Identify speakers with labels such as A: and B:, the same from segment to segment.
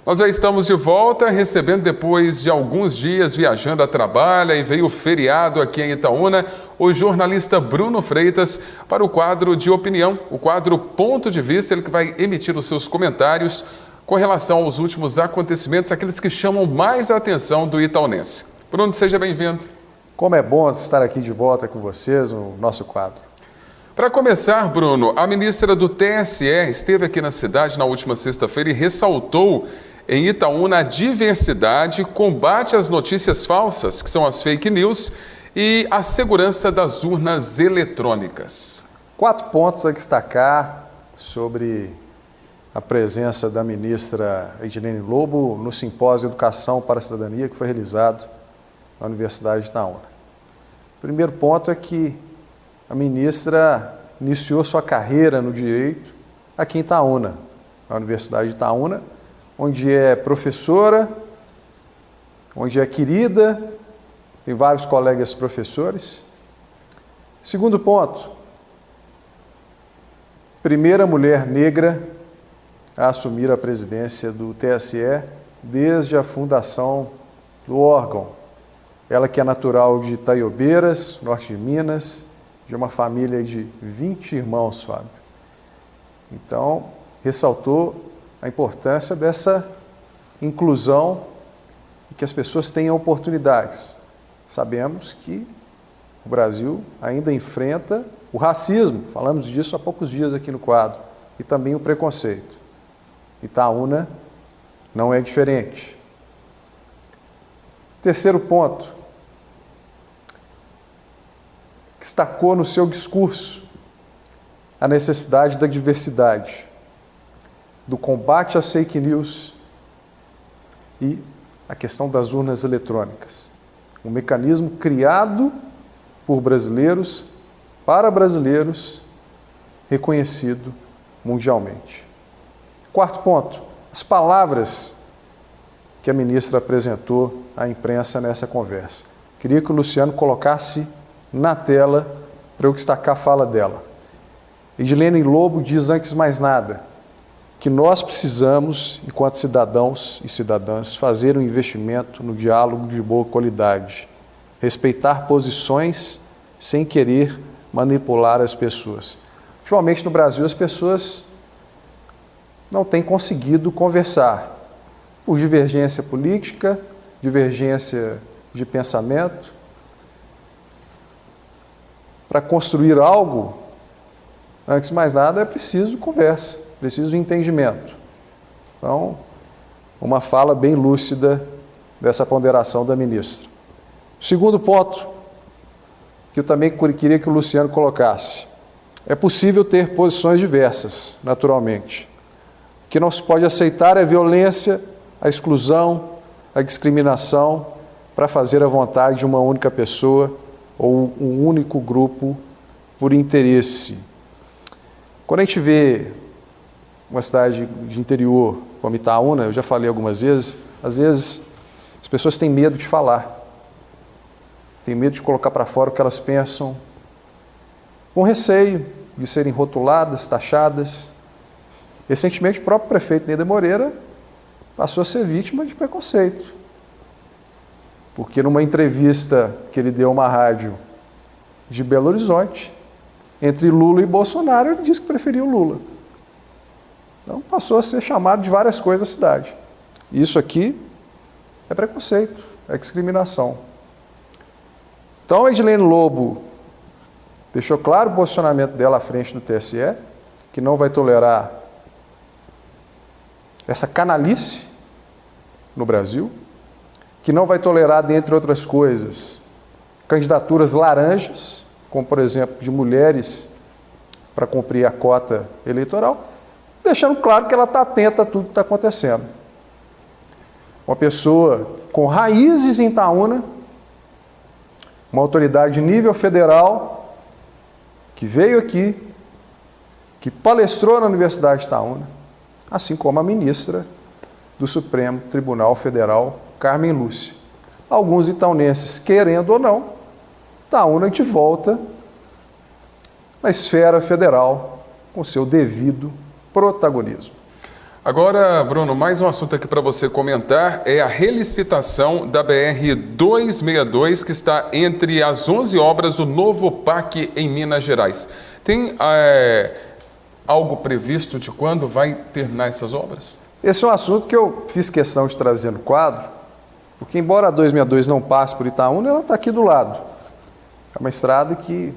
A: Nós já estamos de volta, recebendo depois de alguns dias viajando a trabalho e veio o feriado aqui em Itaúna, o jornalista Bruno Freitas para o quadro de opinião, o quadro Ponto de Vista, ele que vai emitir os seus comentários com relação aos últimos acontecimentos, aqueles que chamam mais a atenção do itaunense. Bruno, seja bem-vindo.
B: Como é bom estar aqui de volta com vocês no nosso quadro.
A: Para começar, Bruno, a ministra do TSE esteve aqui na cidade na última sexta-feira e ressaltou em Itaúna a diversidade, combate às notícias falsas, que são as fake news, e a segurança das urnas eletrônicas.
B: 4 pontos a destacar sobre a presença da ministra Edilene Lobo no Simpósio Educação para a Cidadania, que foi realizado na Universidade de Itaúna. O primeiro ponto é que a ministra iniciou sua carreira no direito aqui em Itaúna, na Universidade de Itaúna, onde é professora, onde é querida, tem vários colegas professores. Segundo ponto, primeira mulher negra a assumir a presidência do TSE desde a fundação do órgão. Ela que é natural de Itaiobeiras, norte de Minas, de uma família de 20 irmãos, Fábio. Então, ressaltou a importância dessa inclusão e que as pessoas tenham oportunidades. Sabemos que o Brasil ainda enfrenta o racismo, falamos disso há poucos dias aqui no quadro, e também o preconceito. Itaúna não é diferente. Terceiro ponto, destacou no seu discurso a necessidade da diversidade, do combate às fake news e a questão das urnas eletrônicas. Um mecanismo criado por brasileiros, para brasileiros, reconhecido mundialmente. Quarto ponto, as palavras que a ministra apresentou à imprensa nessa conversa. Queria que o Luciano colocasse na tela para eu destacar a fala dela. Edilene Lobo diz antes de mais nada que nós precisamos, enquanto cidadãos e cidadãs, fazer um investimento no diálogo de boa qualidade, respeitar posições sem querer manipular as pessoas. Ultimamente no Brasil as pessoas não têm conseguido conversar por divergência política, divergência de pensamento. Para construir algo, antes de mais nada, é preciso conversa, preciso entendimento. Então, uma fala bem lúcida dessa ponderação da ministra. O segundo ponto, que eu também queria que o Luciano colocasse, é possível ter posições diversas, naturalmente. O que não se pode aceitar é a violência, a exclusão, a discriminação para fazer a vontade de uma única pessoa ou um único grupo por interesse. Quando a gente vê uma cidade de interior como Itaúna, eu já falei algumas vezes, às vezes as pessoas têm medo de falar, têm medo de colocar para fora o que elas pensam, com receio de serem rotuladas, taxadas. Recentemente, o próprio prefeito Neider Moreira passou a ser vítima de preconceito, porque numa entrevista que ele deu a uma rádio de Belo Horizonte, entre Lula e Bolsonaro, ele disse que preferia o Lula. Então passou a ser chamado de várias coisas na cidade. Isso aqui é preconceito, é discriminação. Então a Edilene Lobo deixou claro o posicionamento dela à frente do TSE, que não vai tolerar essa canalice no Brasil, que não vai tolerar, dentre outras coisas, candidaturas laranjas, como, por exemplo, de mulheres para cumprir a cota eleitoral, deixando claro que ela está atenta a tudo que está acontecendo. Uma pessoa com raízes em Itaúna, uma autoridade de nível federal, que veio aqui, que palestrou na Universidade de Itaúna, assim como a ministra do Supremo Tribunal Federal, Carmen Lúcia. Alguns itaunenses, querendo ou não, Itaúna de volta na esfera federal com seu devido protagonismo.
A: Agora, Bruno, mais um assunto aqui para você comentar é a relicitação da BR-262, que está entre as 11 obras do novo PAC em Minas Gerais. Tem algo previsto de quando vai terminar essas obras?
B: Esse é um assunto que eu fiz questão de trazer no quadro, porque embora a 262 não passe por Itaúna, ela está aqui do lado. É uma estrada que,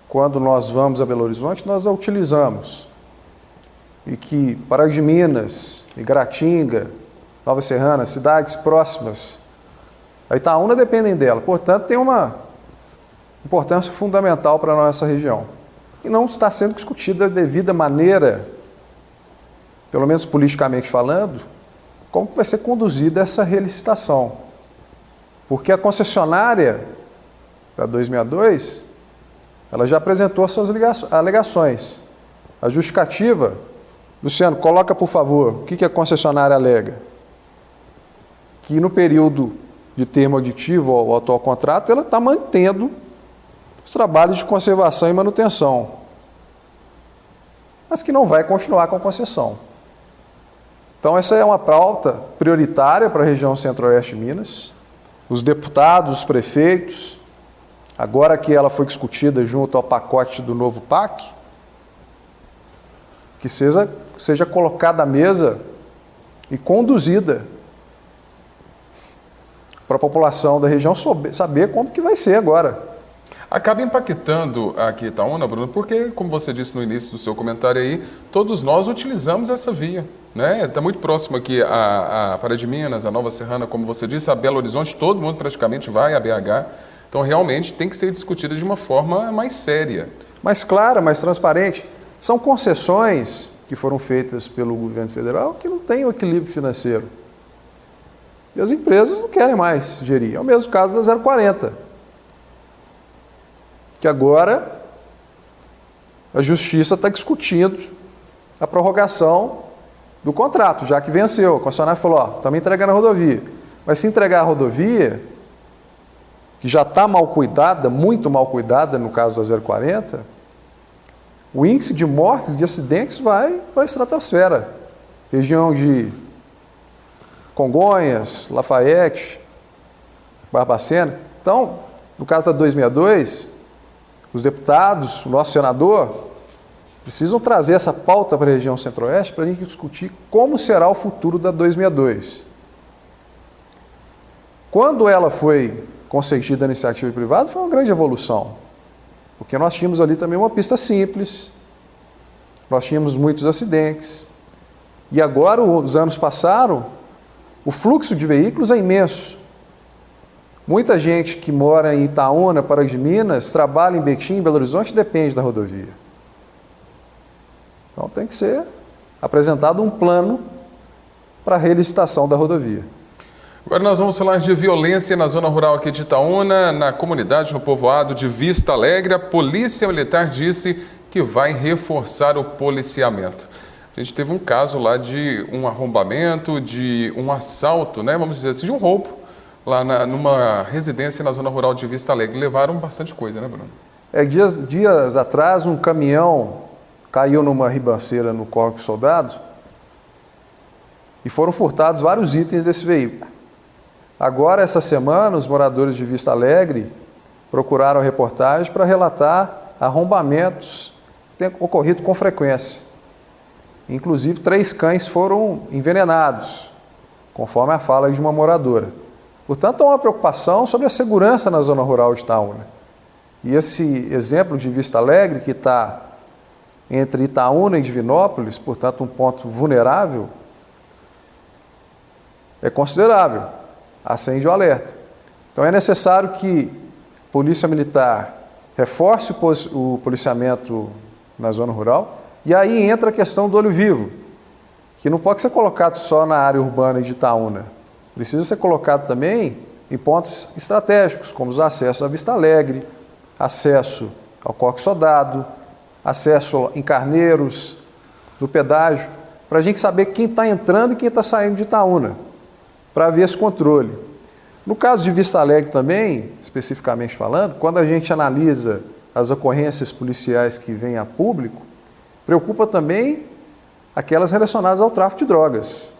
B: quando nós vamos a Belo Horizonte, nós a utilizamos. E que Paraíba de Minas, Igaratinga, Nova Serrana, cidades próximas a Itaúna dependem dela. Portanto, tem uma importância fundamental para a nossa região. E não está sendo discutida da devida maneira, pelo menos politicamente falando, como vai ser conduzida essa relicitação. Porque a concessionária da 262, ela já apresentou as suas alegações. A justificativa, Luciano, coloca por favor, o que a concessionária alega? Que no período de termo auditivo ao atual contrato, ela está mantendo os trabalhos de conservação e manutenção, mas que não vai continuar com a concessão. Então essa é uma pauta prioritária para a região centro-oeste de Minas. Os deputados, os prefeitos, agora que ela foi discutida junto ao pacote do novo PAC, que seja colocada à mesa e conduzida para a população da região saber como que vai ser agora.
A: Acaba impactando aqui Itaúna, Bruno, porque, como você disse no início do seu comentário aí, todos nós utilizamos essa via, né? Está muito próximo aqui a Paraíba de Minas, a Nova Serrana, como você disse, a Belo Horizonte, todo mundo praticamente vai a BH. Então, realmente, tem que ser discutida de uma forma mais séria.
B: Mais clara, mais transparente. São concessões que foram feitas pelo governo federal que não têm o equilíbrio financeiro. E as empresas não querem mais gerir. É o mesmo caso da 040. Que agora a Justiça está discutindo a prorrogação do contrato, já que venceu. A concessionária falou, ó, estamos entregando a rodovia. Mas se entregar a rodovia, que já está mal cuidada, muito mal cuidada no caso da 040, o índice de mortes, de acidentes vai para a estratosfera. Região de Congonhas, Lafayette, Barbacena. Então, no caso da 262, os deputados, o nosso senador, precisam trazer essa pauta para a região centro-oeste para a gente discutir como será o futuro da 262. Quando ela foi concedida à iniciativa privada, foi uma grande evolução. Porque nós tínhamos ali também uma pista simples, nós tínhamos muitos acidentes, e agora, os anos passaram, o fluxo de veículos é imenso. Muita gente que mora em Itaúna, Paraíba de Minas, trabalha em Betim, em Belo Horizonte, depende da rodovia. Então tem que ser apresentado um plano para a relicitação da rodovia.
A: Agora nós vamos falar de violência na zona rural aqui de Itaúna, na comunidade, no povoado de Vista Alegre. A Polícia Militar disse que vai reforçar o policiamento. A gente teve um caso lá de um arrombamento, de um assalto, né, vamos dizer assim, de um roubo, lá numa residência na zona rural de Vista Alegre. Levaram bastante coisa, né, Bruno?
B: Dias atrás, um caminhão caiu numa ribanceira no Córrego Soldado e foram furtados vários itens desse veículo. Agora, essa semana, os moradores de Vista Alegre procuraram a reportagem para relatar arrombamentos que têm ocorrido com frequência. Inclusive, 3 cães foram envenenados, conforme a fala de uma moradora. Portanto, há uma preocupação sobre a segurança na zona rural de Itaúna. E esse exemplo de Vista Alegre, que está entre Itaúna e Divinópolis, portanto, um ponto vulnerável, é considerável. Acende o alerta. Então é necessário que a Polícia Militar reforce o policiamento na zona rural, e aí entra a questão do olho vivo, que não pode ser colocado só na área urbana de Itaúna. Precisa ser colocado também em pontos estratégicos, como os acessos à Vista Alegre, acesso ao Córrego Soldado, acesso em Carneiros, do pedágio, para a gente saber quem está entrando e quem está saindo de Itaúna, para haver esse controle. No caso de Vista Alegre também, especificamente falando, quando a gente analisa as ocorrências policiais que vêm a público, preocupa também aquelas relacionadas ao tráfico de drogas.